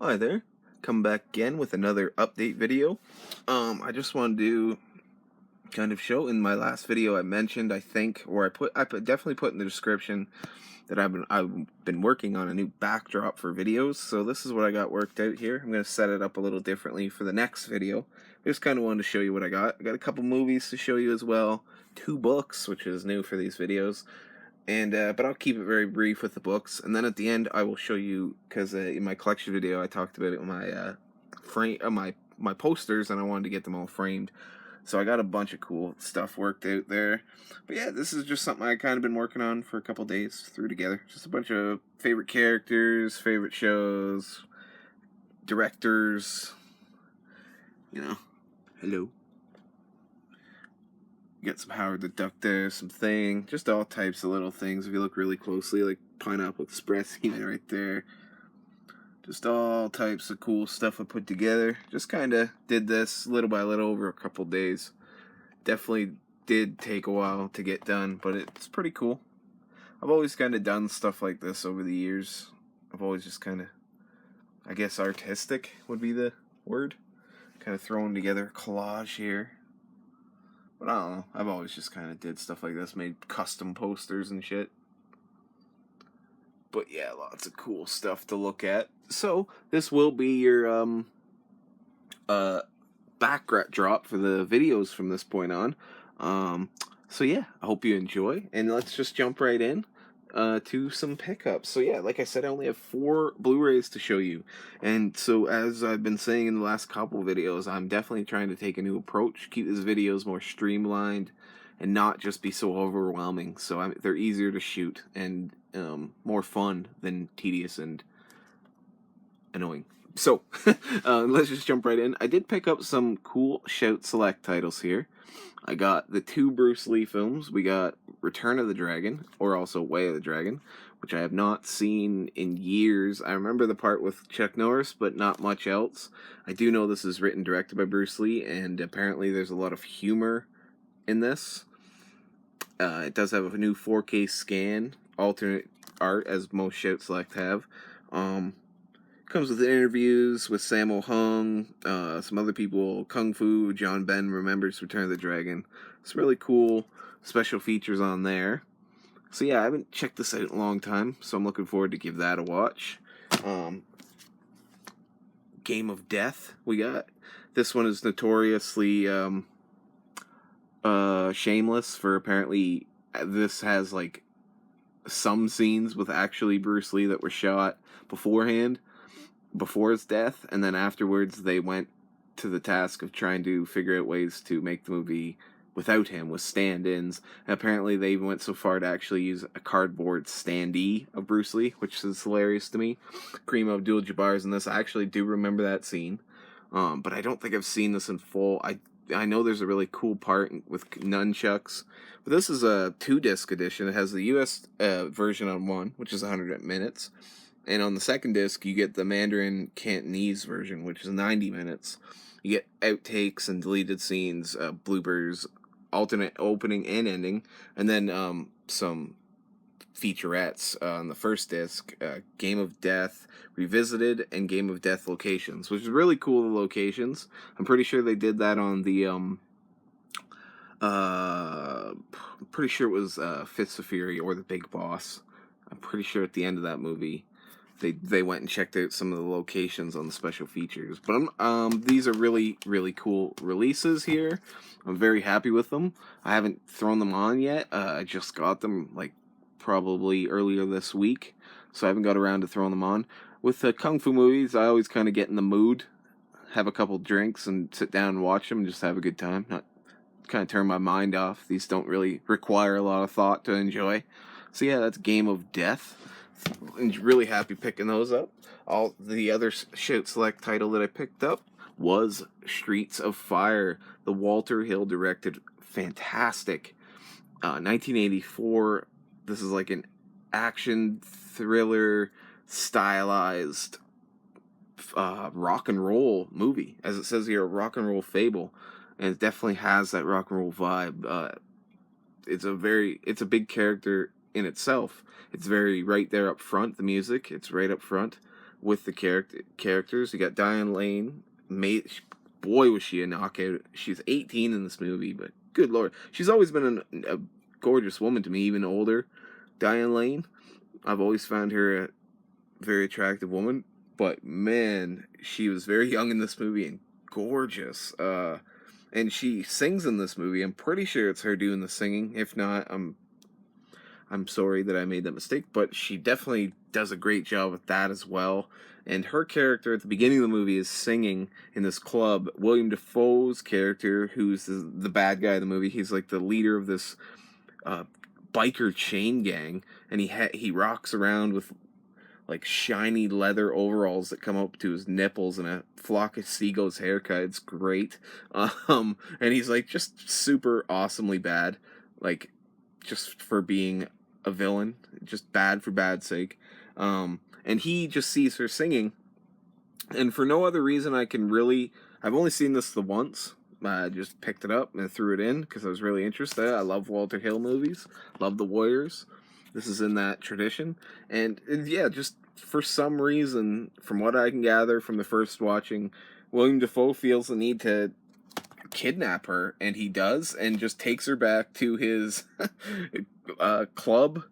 Hi there, come back again with another update video. I just wanted to kind of show in my last video I mentioned, I think, or definitely put in the description that I've been working on a new backdrop for videos. So this is what I got worked out here. I'm gonna set it up a little differently for the next video. I just kind of wanted to show you what I got. I got a couple movies to show you as well, 2 books, which is new for these videos. And but I'll keep it very brief with the books, and then at the end I will show you, because in my collection video I talked about it in my frame, my posters, and I wanted to get them all framed. So I got a bunch of cool stuff worked out there. But yeah, this is just something I kind of been working on for a couple days, threw together. Just a bunch of favorite characters, favorite shows, directors. You know, hello. Get some Howard the Duck there, some Thing, just all types of little things if you look really closely, like Pineapple Express even right there. Just all types of cool stuff I put together. Just kind of did this little by little over a couple days. Definitely did take a while to get done, but it's pretty cool. I've always kind of done stuff like this over the years. I've always just kind of, I guess artistic would be the word. Kind of throwing together a collage here. But I don't know, I've always just kind of did stuff like this, made custom posters and shit. But yeah, lots of cool stuff to look at. So, this will be your backdrop for the videos from this point on. So yeah, I hope you enjoy, and let's just jump right in to some pickups. So yeah, like I said, I only have 4 Blu-rays to show you, and so as I've been saying in the last couple videos, I'm definitely trying to take a new approach, keep these videos more streamlined, and not just be so overwhelming. So they're easier to shoot and more fun than tedious and annoying. So, let's just jump right in. I did pick up some cool Shout Select titles here. I got the 2 Bruce Lee films. We got Return of the Dragon, or also Way of the Dragon, which I have not seen in years. I remember the part with Chuck Norris, but not much else. I do know this is written and directed by Bruce Lee, and apparently there's a lot of humor in this. It does have a new 4K scan, alternate art, as most Shout Select have. Comes with interviews with Sammo Hung, some other people, Kung Fu, John Ben Remembers Return of the Dragon. It's really cool special features on there. So yeah, I haven't checked this out in a long time, so I'm looking forward to give that a watch. Game of Death we got. This one is notoriously shameless for apparently this has like some scenes with actually Bruce Lee that were shot beforehand, before his death, and then afterwards they went to the task of trying to figure out ways to make the movie without him, with stand-ins. And apparently they even went so far to actually use a cardboard standee of Bruce Lee, which is hilarious to me. Kareem Abdul-Jabbar's in this. I actually do remember that scene, but I don't think I've seen this in full. I know there's a really cool part with nunchucks, but this is a 2-disc edition. It has the US version on one, which is 100 minutes, and on the second disc, you get the Mandarin Cantonese version, which is 90 minutes. You get outtakes and deleted scenes, bloopers, alternate opening and ending, and then some featurettes on the first disc, Game of Death Revisited and Game of Death Locations, which is really cool, the locations. I'm pretty sure they did that on the, I'm pretty sure it was Fists of Fury or The Big Boss. I'm pretty sure at the end of that movie, they went and checked out some of the locations on the special features. But these are really, really cool releases here. I'm very happy with them. I haven't thrown them on yet. I just got them like probably earlier this week, so I haven't got around to throwing them on. With the Kung Fu movies, I always kind of get in the mood, have a couple drinks, and sit down and watch them and just have a good time. Not kind of turn my mind off. These don't really require a lot of thought to enjoy. So yeah, that's Game of Death. I'm really happy picking those up. All the other Shout Select title that I picked up was Streets of Fire, the Walter Hill directed, fantastic 1984. This is like an action thriller stylized rock and roll movie, as it says here, a rock and roll fable, and it definitely has that rock and roll vibe. It's a big character in itself. It's very right there up front. The music, it's right up front. with the characters. You got Diane Lane. Boy, was she a knockout. She's 18 in this movie, but good lord, she's always been a gorgeous woman to me, even older. Diane Lane, I've always found her a very attractive woman, but man, she was very young in this movie and gorgeous. And she sings in this movie. I'm pretty sure it's her doing the singing. If not, I'm sorry that I made that mistake, but she definitely does a great job with that as well. And her character at the beginning of the movie is singing in this club. William Dafoe's character, who's the bad guy of the movie, he's like the leader of this biker chain gang, and he rocks around with like shiny leather overalls that come up to his nipples and a flock of seagulls haircut. It's great. And he's like just super awesomely bad, like just for being a villain, just bad for bad's sake. And he just sees her singing, and for no other reason I've only seen this the once. I just picked it up and threw it in because I was really interested. I love Walter Hill movies, love The Warriors. This is in that tradition. And yeah, just for some reason, from what I can gather from the first watching, William Dafoe feels the need to kidnap her, and he does, and just takes her back to his club.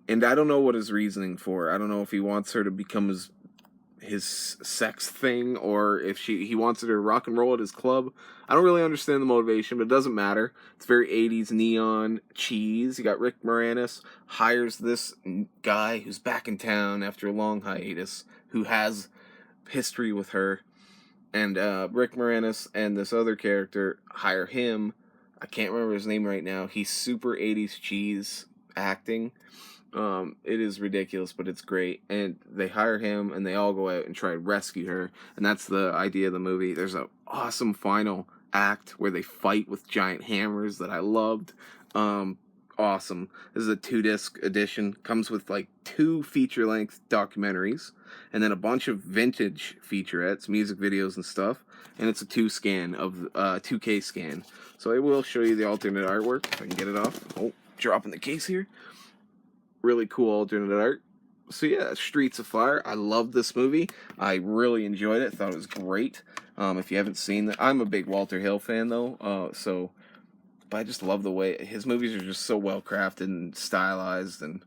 And I don't know what his reasoning for. I don't know if he wants her to become his sex thing, or if he wants her to rock and roll at his club. I don't really understand the motivation, but it doesn't matter. It's very 80s neon cheese. You got Rick Moranis hires this guy who's back in town after a long hiatus, who has history with her, and Rick Moranis and this other character hire him. I can't remember his name right now. He's super 80s cheese acting. It is ridiculous, but it's great. And they hire him, and they all go out and try to rescue her. And that's the idea of the movie. There's an awesome final act where they fight with giant hammers that I loved. Awesome. This is a 2-disc edition. Comes with like 2 feature-length documentaries, and then a bunch of vintage featurettes, music videos and stuff. And it's a 2K scan. So I will show you the alternate artwork if I can get it off. Oh, dropping the case here. Really cool alternate art. So yeah, Streets of Fire. I love this movie. I really enjoyed it. Thought it was great. If you haven't seen it, I'm a big Walter Hill fan though. But I just love the way his movies are just so well crafted and stylized and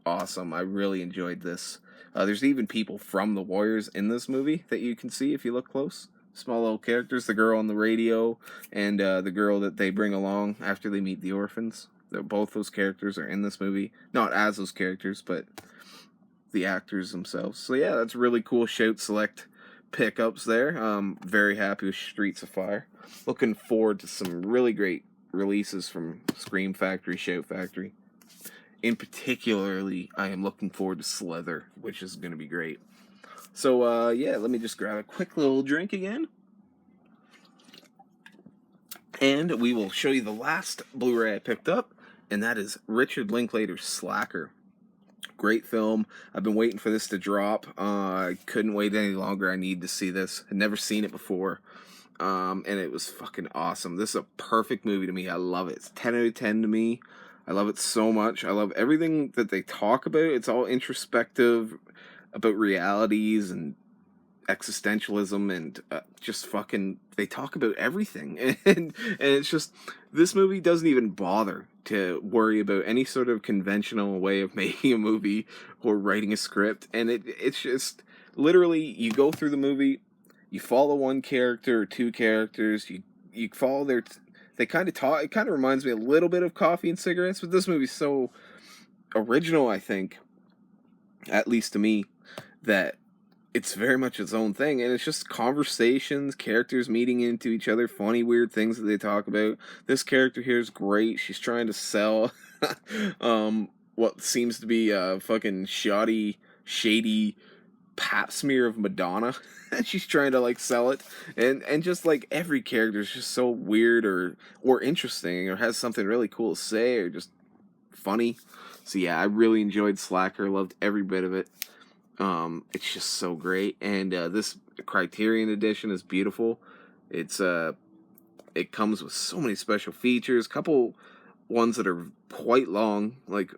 awesome. I really enjoyed this. There's even people from the Warriors in this movie that you can see if you look close. Small little characters. The girl on the radio and the girl that they bring along after they meet the orphans. Both those characters are in this movie. Not as those characters, but the actors themselves. So yeah, that's really cool. Shout Select pickups there. Very happy with Streets of Fire. Looking forward to some really great releases from Scream Factory, Shout Factory. In particularly, I am looking forward to Slither, which is going to be great. So yeah, let me just grab a quick little drink again. And we will show you the last Blu-ray I picked up, and that is Richard Linklater's Slacker. Great film. I've been waiting for this to drop. I couldn't wait any longer. I need to see this. I'd never seen it before. And it was fucking awesome. This is a perfect movie to me. I love it. It's 10 out of 10 to me. I love it so much. I love everything that they talk about. It's all introspective about realities and existentialism and just fucking they talk about everything. And it's just, this movie doesn't even bother to worry about any sort of conventional way of making a movie or writing a script. And it's just literally, you go through the movie, you follow one character or 2 characters, you follow they kind of talk. It kind of reminds me a little bit of Coffee and Cigarettes, but this movie's so original, I think, at least to me, that it's very much its own thing, and it's just conversations, characters meeting into each other, funny, weird things that they talk about. This character here is great. She's trying to sell what seems to be a fucking shoddy, shady pap smear of Madonna. And she's trying to like sell it, and just like every character is just so weird or interesting, or has something really cool to say, or just funny. So yeah, I really enjoyed Slacker. Loved every bit of it. It's just so great, and this Criterion edition is beautiful. It comes with so many special features, couple ones that are quite long, like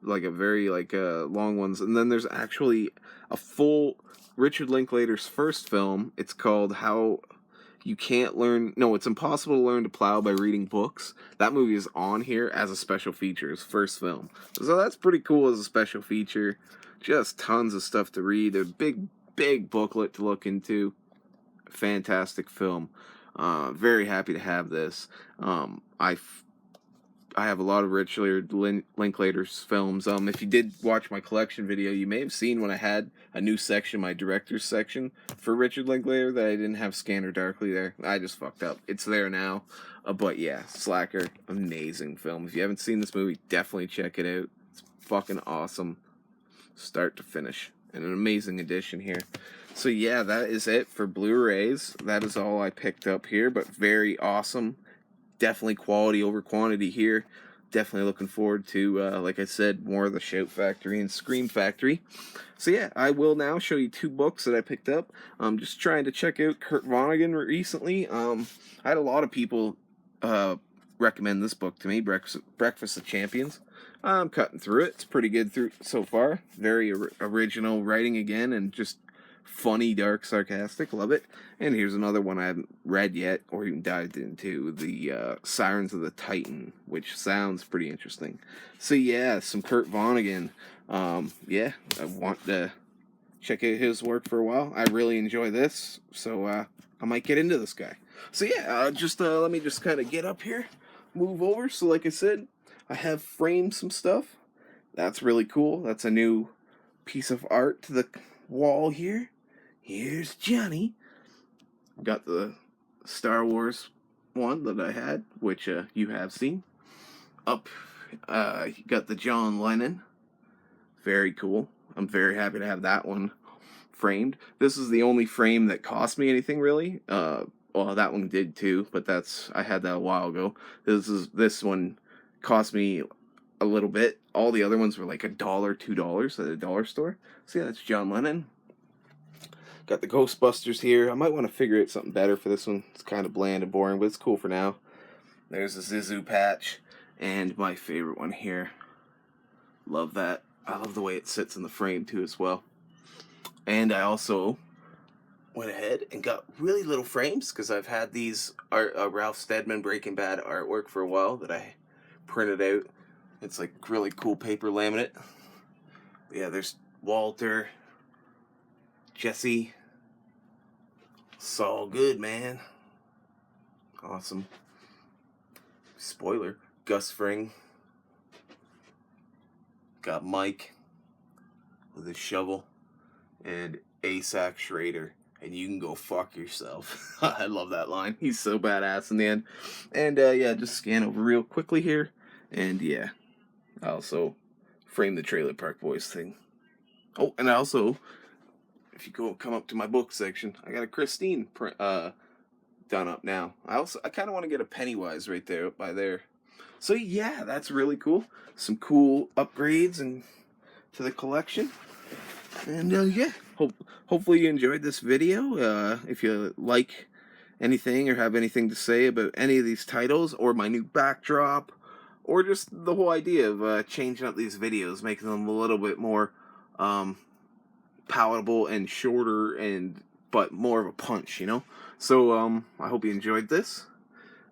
like a very like long ones. And then there's actually a full Richard Linklater's first film. It's called How You Can't Learn. No, It's Impossible to Learn to Plow by Reading Books. That movie is on here as a special feature, his first film. So that's pretty cool as a special feature. Just tons of stuff to read. A big booklet to look into. Fantastic film. Very happy to have this. I have a lot of Richard Linklater's films. If you did watch my collection video, you may have seen when I had a new section, my director's section for Richard Linklater, that I didn't have Scanner Darkly there. I just fucked up. It's there now. But yeah, Slacker, amazing film. If you haven't seen this movie, definitely check it out. It's fucking awesome, start to finish, and an amazing addition here. So yeah, that is it for Blu-rays. That is all I picked up here, but very awesome. Definitely quality over quantity here. Definitely looking forward to, like I said, more of the Shout Factory and Scream Factory. So yeah, I will now show you 2 books that I picked up. I'm just trying to check out Kurt Vonnegut recently. I had a lot of people recommend this book to me, Breakfast of Champions. I'm cutting through it. It's pretty good through so far. Very original writing again, and just funny, dark, sarcastic. Love it. And here's another one I haven't read yet or even dived into, the Sirens of the Titan, which sounds pretty interesting. So yeah, some Kurt Vonnegut. Yeah, I want to check out his work for a while. I really enjoy this, so I might get into this guy. So yeah, let me just kind of get up here, move over. So like I said, I have framed some stuff. That's really cool. That's a new piece of art to the wall here. Here's Johnny. Got the Star Wars one that I had, which you have seen. Up, you got the John Lennon. Very cool. I'm very happy to have that one framed. This is the only frame that cost me anything, really. Well, that one did too, but I had that a while ago. This one cost me a little bit. All the other ones were like $1, $2 at a dollar store. So yeah, that's John Lennon. Got the Ghostbusters here. I might want to figure out something better for this one. It's kind of bland and boring, but it's cool for now. There's the Zizou patch. And my favorite one here. Love that. I love the way it sits in the frame too as well. And I also went ahead and got really little frames, because I've had these Ralph Steadman Breaking Bad artwork for a while that I printed out. It's like really cool paper laminate. Yeah, there's Walter, Jesse. It's all good, man. Awesome. Spoiler, Gus Fring. Got Mike with his shovel. And Asac Schrader. And you can go fuck yourself. I love that line. He's so badass in the end. And yeah, just scan over real quickly here. And yeah, I also framed the Trailer Park Boys thing. Oh, and I also, if you come up to my book section, I got a Christine print, done up now. I kind of want to get a Pennywise right there, up by there. So yeah, that's really cool. Some cool upgrades and to the collection. And yeah, hopefully you enjoyed this video. If you like anything or have anything to say about any of these titles, or my new backdrop, or just the whole idea of changing up these videos, making them a little bit more palatable and shorter, but more of a punch, you know? So I hope you enjoyed this.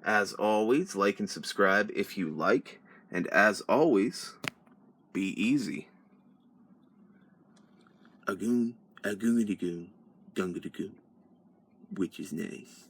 As always, like and subscribe if you like. And as always, be easy. A goon, a goon, a goon, gunga, which is nice.